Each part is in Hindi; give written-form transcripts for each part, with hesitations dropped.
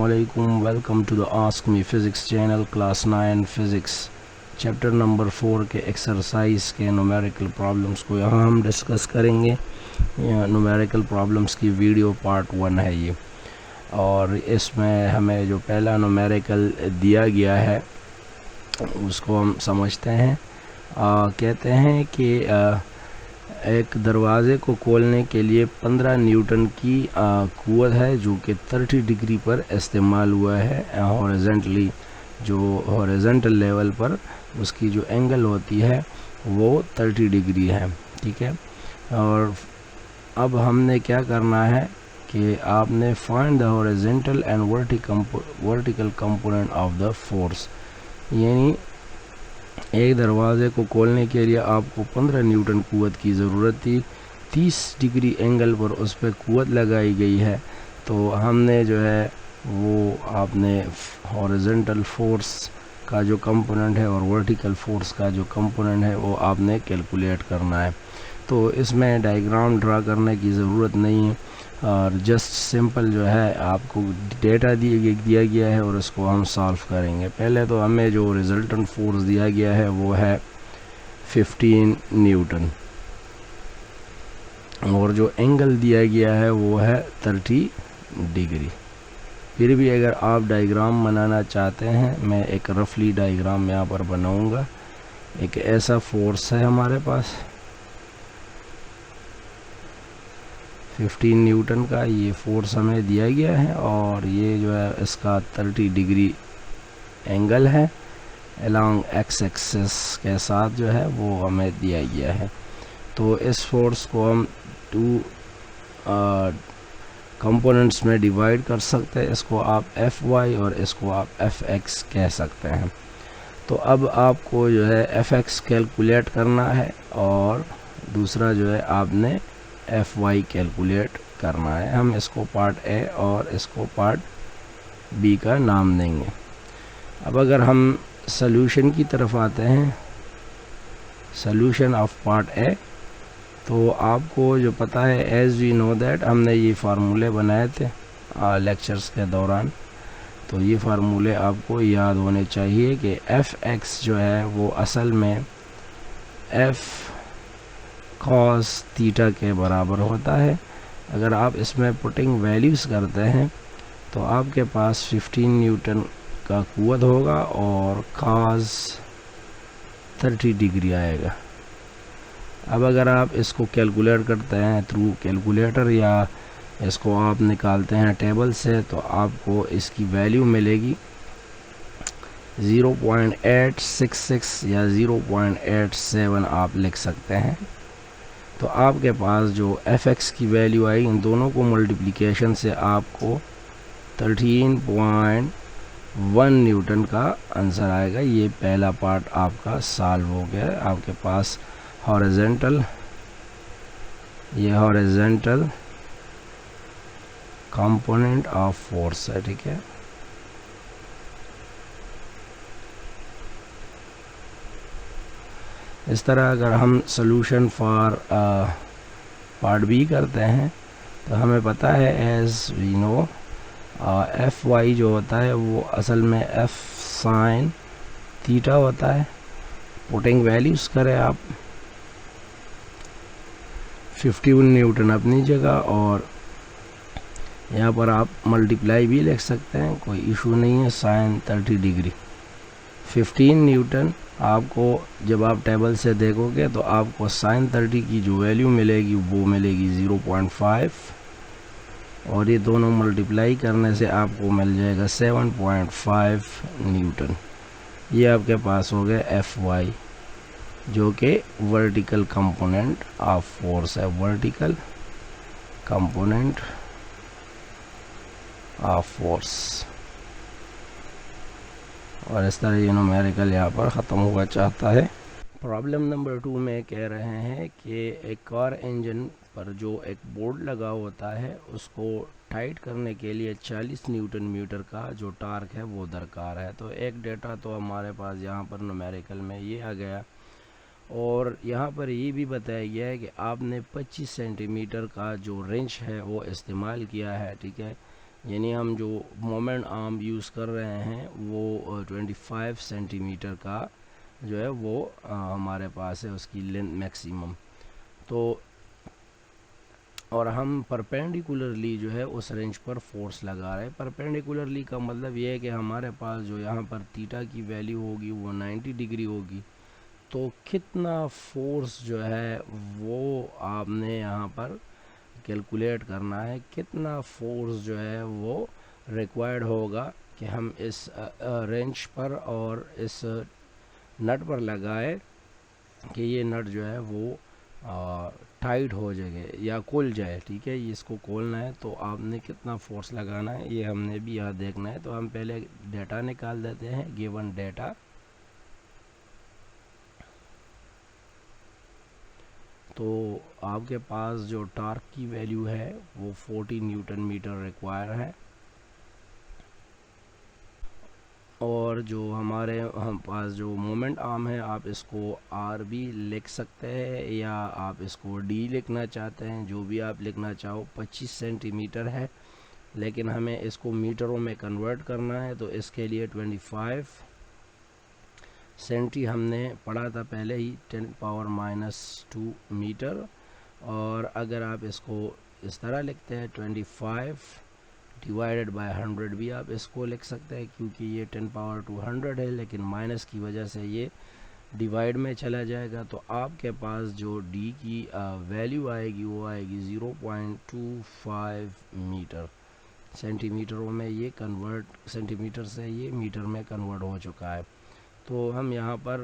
Assalamualaikum. Welcome to the Ask Me Physics channel, class 9 Physics, chapter number 4 के एक्सरसाइज के न्यूमेरिकल प्रॉब्लम्स को यहाँ हम डिस्कस करेंगे। न्यूमेरिकल प्रॉब्लम्स की वीडियो पार्ट 1 है ये, और इसमें हमें जो पहला न्यूमेरिकल दिया गया है उसको हम समझते हैं। कहते हैं कि एक दरवाज़े को खोलने के लिए 15 न्यूटन की क़ुव्वत है जो कि 30 डिग्री पर इस्तेमाल हुआ है। हॉरिज़ॉन्टली जो हॉरिज़ॉन्टल लेवल पर उसकी जो एंगल होती है वो 30 डिग्री है, ठीक है। और अब हमने क्या करना है कि आपने find the horizontal and vertical component of the force, यानी एक दरवाज़े को खोलने के लिए आपको 15 न्यूटन क़ुव्वत की ज़रूरत थी। 30 डिग्री एंगल पर उस पर क़ुव्वत लगाई गई है, तो हमने जो है वो आपने हॉरिज़ॉन्टल फोर्स का जो कंपोनेंट है और वर्टिकल फोर्स का जो कंपोनेंट है वो आपने कैलकुलेट करना है। तो इसमें डायग्राम ड्रा करने की ज़रूरत नहीं है, और जस्ट सिंपल जो है आपको डेटा दिया गया है और इसको हम सॉल्व करेंगे। पहले तो हमें जो रिजल्टेंट फोर्स दिया गया है वो है 15 न्यूटन, और जो एंगल दिया गया है वो है 30 डिग्री। फिर भी अगर आप डायग्राम बनाना चाहते हैं, मैं एक रफली डायग्राम यहाँ पर बनाऊंगा। एक ऐसा फोर्स है हमारे पास 15 न्यूटन का, ये फोर्स हमें दिया गया है, और ये जो है इसका 30 डिग्री एंगल है अलोंग एक्स एक्सिस के साथ जो है वो हमें दिया गया है। तो इस फोर्स को हम 2 कंपोनेंट्स में डिवाइड कर सकते हैं। इसको आप Fy और इसको आप Fx कह सकते हैं। तो अब आपको जो है Fx कैलकुलेट करना है, और दूसरा जो है आपने Fy कैलकुलेट करना है। हम इसको पार्ट ए और इसको पार्ट बी का नाम देंगे। अब अगर हम सॉल्यूशन की तरफ आते हैं, सॉल्यूशन ऑफ पार्ट ए, तो आपको जो पता है एज वी नो दैट हमने ये फार्मूले बनाए थे लेक्चर्स के दौरान, तो ये फार्मूले आपको याद होने चाहिए कि Fx जो है वो असल में F cos थीटा के बराबर होता है। अगर आप इसमें पुटिंग वैल्यूज़ करते हैं तो आपके पास 15 न्यूटन का क़ुव्वत होगा और cos 30 डिग्री आएगा। अब अगर आप इसको कैलकुलेट करते हैं थ्रू कैलकुलेटर या इसको आप निकालते हैं टेबल से, तो आपको इसकी वैल्यू मिलेगी 0.866 या 0.87 आप लिख सकते हैं। तो आपके पास जो Fx की वैल्यू आई, इन दोनों को मल्टीप्लिकेशन से आपको 13.1 न्यूटन का आंसर आएगा। ये पहला पार्ट आपका सॉल्व हो गया है। आपके पास हॉरिज़ॉन्टल, ये हॉरिज़ॉन्टल कंपोनेंट ऑफ फोर्स है, ठीक है। इस तरह अगर हम सॉल्यूशन फॉर पार्ट बी करते हैं तो हमें पता है एज वी नो Fy जो होता है वो असल में F sin थीटा होता है। पुटिंग वैल्यूज़ करें आप 15 न्यूटन अपनी जगह, और यहाँ पर आप मल्टीप्लाई भी लिख सकते हैं, कोई इशू नहीं है। sin 30 डिग्री 15 न्यूटन आपको जब आप टेबल से देखोगे तो आपको sin 30 की जो वैल्यू मिलेगी वो मिलेगी 0.5, और ये दोनों मल्टीप्लाई करने से आपको मिल जाएगा 7.5 न्यूटन। ये आपके पास हो गया Fy जो कि वर्टिकल कंपोनेंट ऑफ फोर्स है, वर्टिकल कंपोनेंट ऑफ फोर्स। और इस तरह ये न्यूमेरिकल यहाँ पर ख़त्म हुआ चाहता है। प्रॉब्लम नंबर 2 में कह रहे हैं कि एक कार इंजन पर जो एक बोर्ड लगा होता है उसको टाइट करने के लिए 40 न्यूटन मीटर का जो टार्क है वो दरकार है। तो एक डेटा तो हमारे पास यहाँ पर न्यूमेरिकल में ये आ गया, और यहाँ पर ये भी बताया गया है कि आपने 25 सेंटीमीटर का जो रेंच है वो इस्तेमाल किया है, ठीक है। यानी हम जो मोमेंट आर्म यूज़ कर रहे हैं वो 25 सेंटीमीटर का जो है वो हमारे पास है, उसकी लेंथ मैक्सिमम। तो और हम परपेंडिकुलरली जो है उस रेंज पर फोर्स लगा रहे हैं। परपेंडिकुलरली का मतलब ये है कि हमारे पास जो यहाँ पर थीटा की वैल्यू होगी वो 90 डिग्री होगी। तो कितना फोर्स जो है वो आपने यहाँ पर कैलकुलेट करना है, कितना फोर्स जो है वो रिक्वायर्ड होगा कि हम इस रेंज पर और इस नट पर लगाए कि ये नट जो है वो टाइट हो जाए या खुल जाए। ठीक है, ये इसको खोलना है तो आपने कितना फोर्स लगाना है ये हमने भी यहाँ देखना है। तो हम पहले डेटा निकाल देते हैं, गिवन डेटा। तो आपके पास जो टार्क की वैल्यू है वो 40 न्यूटन मीटर रिक्वायर है, और जो हमारे हम पास जो मोमेंट आर्म है आप इसको आर भी लिख सकते हैं या आप इसको डी लिखना चाहते हैं, जो भी आप लिखना चाहो। 25 सेंटीमीटर है, लेकिन हमें इसको मीटरों में कन्वर्ट करना है, तो इसके लिए 25 सेंटी हमने पढ़ा था पहले ही, 10⁻⁻² मीटर। और अगर आप इसको इस तरह लिखते हैं 25 डिवाइडेड बाय 100 भी आप इसको लिख सकते हैं, क्योंकि ये 10⁻² है, लेकिन माइनस की वजह से ये डिवाइड में चला जाएगा। तो आपके पास जो डी की वैल्यू आएगी वो आएगी 0.25 मीटर। सेंटीमीटरों में ये कन्वर्ट, सेंटीमीटर से ये मीटर में कन्वर्ट हो चुका है। तो हम यहाँ पर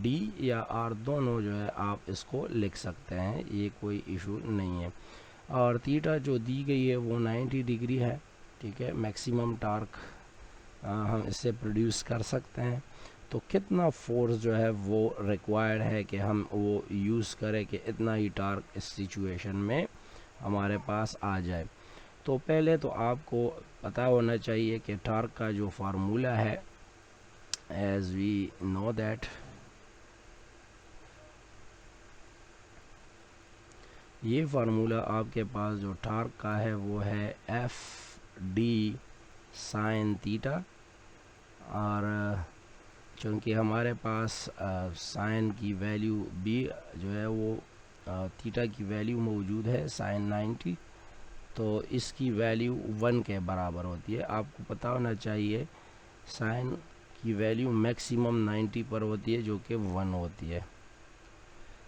डी या आर दोनों जो है आप इसको लिख सकते हैं, ये कोई इशू नहीं है। और थीटा जो दी गई है वो 90 डिग्री है। ठीक है, मैक्सिमम टार्क हम इससे प्रोड्यूस कर सकते हैं। तो कितना फोर्स जो है वो रिक्वायर्ड है कि हम वो यूज़ करें कि इतना ही टार्क इस सिचुएशन में हमारे पास आ जाए। तो पहले तो आपको पता होना चाहिए कि टार्क का जो फार्मूला है, as we know that ये फार्मूला आपके पास जो टार्क का है वो है एफ डी साइन थीटा। और चूँकि हमारे पास साइन की वैल्यू भी जो है वो थीटा की वैल्यू मौजूद है साइन 90, तो इसकी वैल्यू 1 के बराबर होती है। आपको पता होना चाहिए साइन की वैल्यू मैक्सिमम 90 पर होती है, जो कि 1 होती है।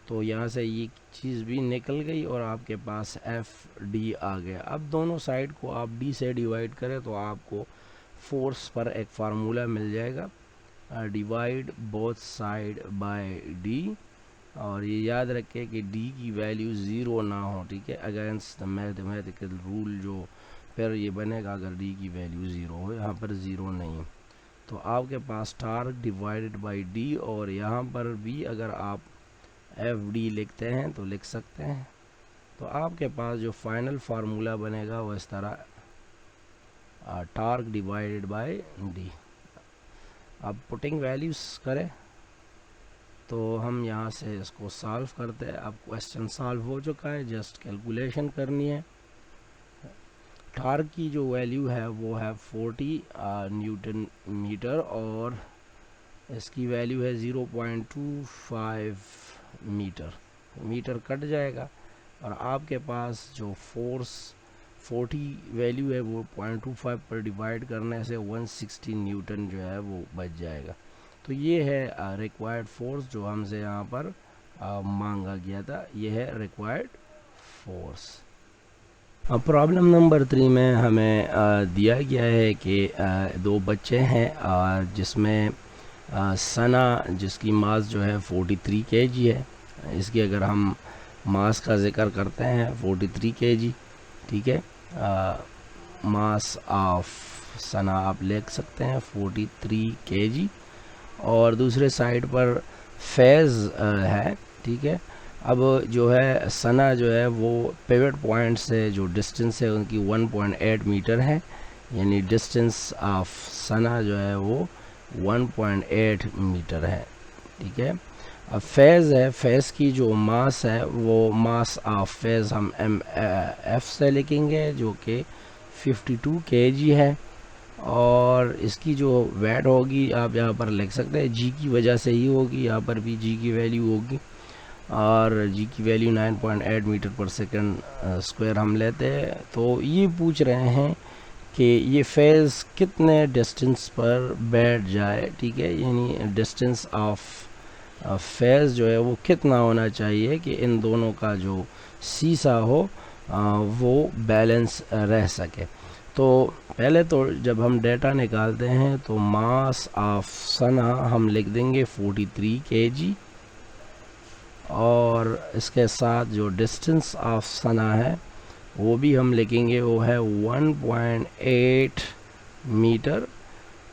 तो यहाँ से ये चीज़ भी निकल गई और आपके पास एफ डी आ गया। अब दोनों साइड को आप डी से डिवाइड करें तो आपको फोर्स पर एक फार्मूला मिल जाएगा, divide both side bye D. और ये याद रखें कि डी की वैल्यू 0 ना हो। ठीक है, अगेंस्ट द मैथमेटिकल रूल जो फिर ये बनेगा अगर डी की वैल्यू 0 हो, यहाँ पर 0 नहीं। तो आपके पास टार्क डिवाइडेड बाय डी, और यहाँ पर भी अगर आप एफ डी लिखते हैं तो लिख सकते हैं। तो आपके पास जो फाइनल फार्मूला बनेगा वो इस तरह, टार्क डिवाइडेड बाय डी। अब पुटिंग वैल्यूज करें तो हम यहाँ से इसको सॉल्व करते हैं। अब क्वेश्चन सॉल्व हो चुका है, जस्ट कैलकुलेशन करनी है। टार्क की जो वैल्यू है वो है 40 न्यूटन मीटर, और इसकी वैल्यू है 0.25 मीटर। मीटर कट जाएगा और आपके पास जो फोर्स 40 वैल्यू है वो 0.25 पर डिवाइड करने से 160 न्यूटन जो है वो बच जाएगा। तो ये है रिक्वायर्ड फोर्स जो हमसे यहाँ पर मांगा गया था, ये है रिक्वायर्ड फोर्स। अब प्रॉब्लम नंबर 3 में हमें दिया गया है कि दो बच्चे हैं जिसमें सना जिसकी मास जो है 43 kg है। इसकी अगर हम मास का जिक्र करते हैं 43 kg, ठीक है, मास ऑफ सना आप लिख सकते हैं 43 kg। और दूसरे साइड पर फेज़ है, ठीक है। अब जो है सना जो है वो पिवट पॉइंट से जो डिस्टेंस है उनकी 1.8 मीटर है, यानी डिस्टेंस ऑफ सना जो है वो 1.8 मीटर है, ठीक है। अब फेज़ है, फेज़ की जो मास है वो मास ऑफ फेज़ हम एफ से लिखेंगे जो कि 52 kg है, और इसकी जो वेट होगी आप यहाँ पर लिख सकते हैं, जी की वजह से ही होगी, यहाँ पर भी जी की वैल्यू होगी, और जी की वैल्यू 9.8 मीटर पर सेकंड स्क्वायर हम लेते हैं। तो ये पूछ रहे हैं कि ये फेज़ कितने डिस्टेंस पर बैठ जाए, ठीक है, यानी डिस्टेंस ऑफ फेज़ जो है वो कितना होना चाहिए कि इन दोनों का जो सीसा हो वो बैलेंस रह सके। तो पहले तो जब हम डेटा निकालते हैं तो मास ऑफ सना हम लिख देंगे 43 kg, और इसके साथ जो डिस्टेंस ऑफ सना है वो भी हम लिखेंगे, वो है 1.8 मीटर।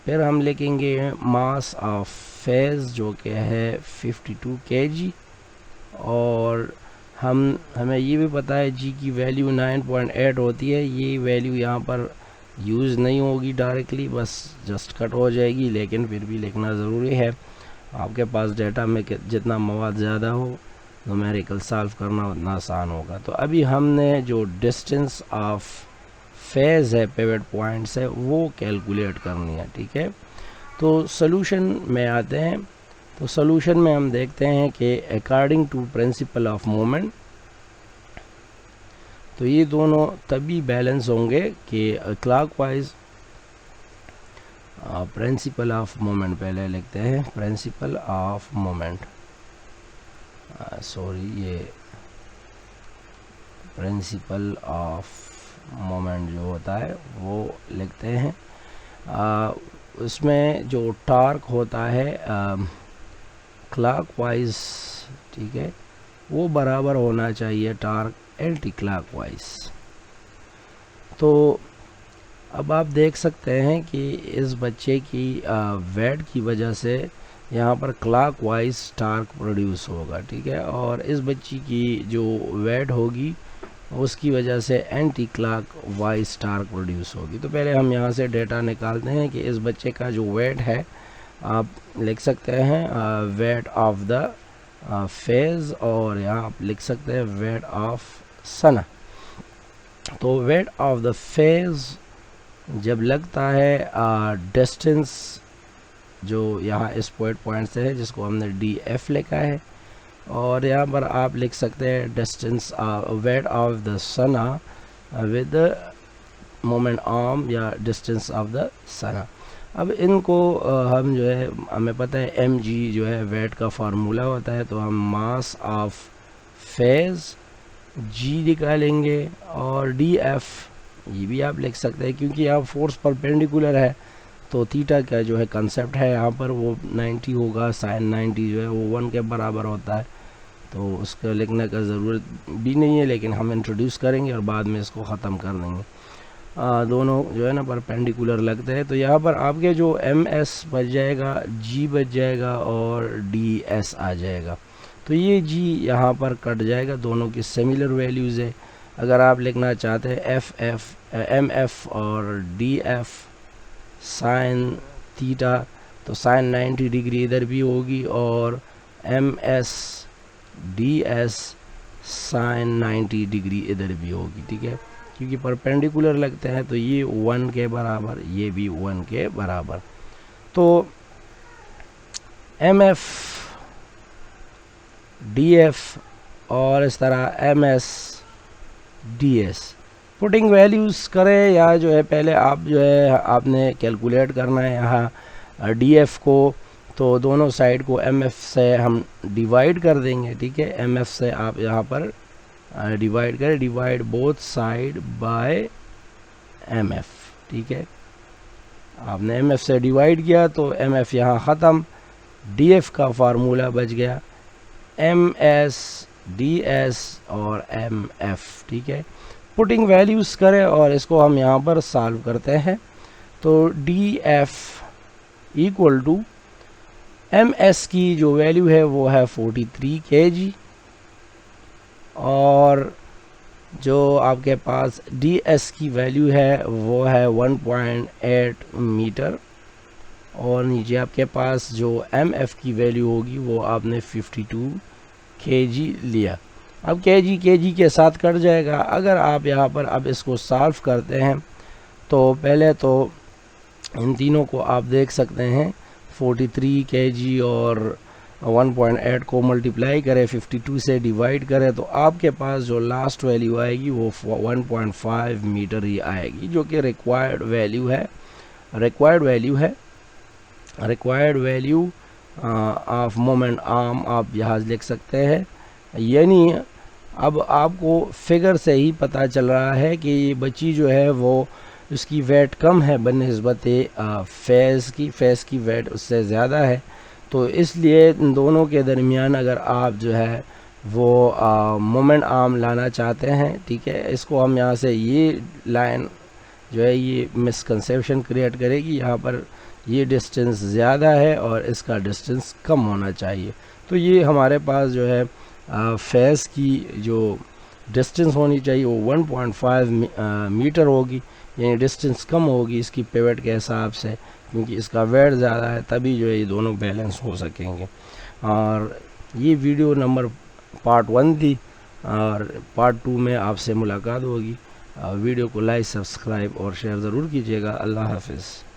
फिर हम लिखेंगे मास ऑफ फेज़ जो कि है 52 kg, और हमें ये भी पता है जी की वैल्यू 9.8 होती है। ये वैल्यू यहाँ पर यूज़ नहीं होगी डायरेक्टली, बस जस्ट कट हो जाएगी, लेकिन फिर भी लिखना ज़रूरी है। आपके पास डेटा में जितना मवाद ज़्यादा हो, न्यूमेरिकल सॉल्व करना उतना आसान होगा। तो अभी हमने जो डिस्टेंस ऑफ फेज़ है पिवट पॉइंट से वो कैलकुलेट करनी है, ठीक है। तो सॉल्यूशन में आते हैं। तो सॉल्यूशन में हम देखते हैं कि according to principle of moment, तो ये दोनों तभी बैलेंस होंगे कि क्लॉकवाइज, प्रिंसिपल ऑफ मोमेंट पहले लिखते हैं, प्रिंसिपल ऑफ मोमेंट, सॉरी ये प्रिंसिपल ऑफ मोमेंट जो होता है वो लिखते हैं। उसमें जो टॉर्क होता है क्लॉकवाइज, ठीक है, वो बराबर होना चाहिए टॉर्क एंटी क्लॉकवाइज। तो अब आप देख सकते हैं कि इस बच्चे की वेट की वजह से यहाँ पर क्लॉकवाइज टॉर्क प्रोड्यूस होगा, ठीक है, और इस बच्ची की जो वेट होगी उसकी वजह से एंटी क्लॉकवाइज टॉर्क प्रोड्यूस होगी। तो पहले हम यहाँ से डेटा निकालते हैं कि इस बच्चे का जो वेट है, आप लिख सकते हैं वेट ऑफ द फेज़, और यहाँ आप लिख सकते हैं वेट ऑफ सना। तो वेट ऑफ द फेज़ जब लगता है डिस्टेंस जो यहाँ इस पॉइंट से है, जिसको हमने डी एफ लिखा है, और यहाँ पर आप लिख सकते हैं distance weight of the Sana with moment arm, या डिस्टेंस ऑफ द सना। अब इनको हम जो है, हमें पता है एम जी जो है वेट का फार्मूला होता है, तो हम मास ऑफ फेज़ जी निकालेंगे, और डी एफ ये भी आप लिख सकते हैं, क्योंकि यहाँ फोर्स परपेंडिकुलर है तो थीटा का जो है कंसेप्ट है यहाँ पर वो 90 होगा, साइन 90 जो है वो 1 के बराबर होता है, तो उसका लिखने का ज़रूरत भी नहीं है, लेकिन हम इंट्रोड्यूस करेंगे और बाद में इसको ख़त्म कर देंगे। दोनों जो है ना परपेंडिकुलर लगते हैं। तो यहाँ पर आपके जो एम एस बच जाएगा, जी बच जाएगा, और डी एस आ जाएगा। तो ये जी यहाँ पर कट जाएगा, दोनों की सिमिलर वैल्यूज़ है। अगर आप लिखना चाहते हैं एम एफ और डी एफ साइन थीटा, तो साइन 90 डिग्री इधर भी होगी, और M S D S sine 90 degree इधर भी होगी, ठीक है, क्योंकि परपेंडिकुलर लगते हैं। तो ये 1 के बराबर, ये भी 1 के बराबर। तो एम एफ डी एफ और इस तरह M S D S putting values करें, या जो है पहले आप जो है आपने कैलकुलेट करना है यहाँ डी एफ को, तो दोनों साइड को एम एफ से हम डिवाइड कर देंगे, ठीक है, एम एफ से आप यहाँ पर डिवाइड करें, divide both side by M F, ठीक है। आपने एम एफ से डिवाइड किया तो एम एफ यहाँ ख़त्म, डी एफ का फार्मूला बच गया एम एस डी एस और एम एफ, ठीक है। पुटिंग वैल्यूज़ करें और इसको हम यहाँ पर सॉल्व करते हैं। तो D F equal to M S की जो वैल्यू है वो है 43 kg, और जो आपके पास डी एस की वैल्यू है वो है 1.8 मीटर, और नीचे आपके पास जो एम एफ की वैल्यू होगी वो आपने 52 kg लिया। अब kg के साथ कट जाएगा। अगर आप यहाँ पर अब इसको सॉल्व करते हैं तो पहले तो इन तीनों को आप देख सकते हैं 43 kg और 1.8 को मल्टीप्लाई करें, 52 से डिवाइड करें, तो आपके पास जो लास्ट वैल्यू आएगी वो 1.5 मीटर ही आएगी, जो कि रिक्वायर्ड वैल्यू है। Required value of moment arm आप यहाँ लिख सकते हैं। यानी अब आपको फिगर से ही पता चल रहा है कि ये बच्ची जो है वो उसकी वेट कम है बनिस्बत फेस की वेट उससे ज़्यादा है, तो इसलिए इन दोनों के दरमियान अगर आप जो है वो मोमेंट आर्म लाना चाहते हैं, ठीक है, इसको हम यहाँ से ये लाइन जो है ये मिसकंसेप्शन क्रिएट करेगी, यहाँ पर ये डिस्टेंस ज़्यादा है और इसका डिस्टेंस कम होना चाहिए। तो ये हमारे पास जो है फेस की जो डिस्टेंस होनी चाहिए वो 1.5 मीटर होगी, यानी डिस्टेंस कम होगी इसकी पिवट के हिसाब से, क्योंकि इसका वेट ज़्यादा है, तभी जो है ये दोनों बैलेंस हो सकेंगे। और ये वीडियो नंबर पार्ट 1 थी और पार्ट 2 में आपसे मुलाकात होगी। वीडियो को लाइक, सब्सक्राइब और शेयर ज़रूर कीजिएगा। अल्लाह हाफिज़।